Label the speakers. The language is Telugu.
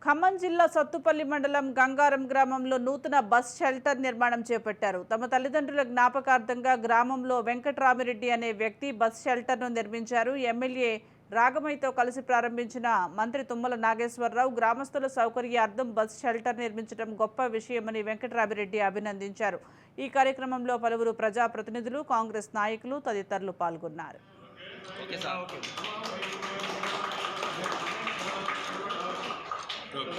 Speaker 1: ఖమ్మం జిల్లా సత్తుపల్లి మండలం గంగారం గ్రామంలో నూతన బస్ షెల్టర్ నిర్మాణం చేపట్టారు. తమ తల్లిదండ్రుల జ్ఞాపకార్థంగా గ్రామంలో వెంకట్రామిరెడ్డి అనే వ్యక్తి బస్ షెల్టర్ను నిర్మించారు. ఎమ్మెల్యే రాగమైతో కలిసి ప్రారంభించిన మంత్రి తుమ్మల నాగేశ్వరరావు గ్రామస్తుల సౌకర్యార్థం బస్ షెల్టర్ నిర్మించడం గొప్ప విషయమని వెంకట్రామిరెడ్డి అభినందించారు. ఈ కార్యక్రమంలో పలువురు ప్రజాప్రతినిధులు, కాంగ్రెస్ నాయకులు తదితరులు పాల్గొన్నారు.
Speaker 2: Good.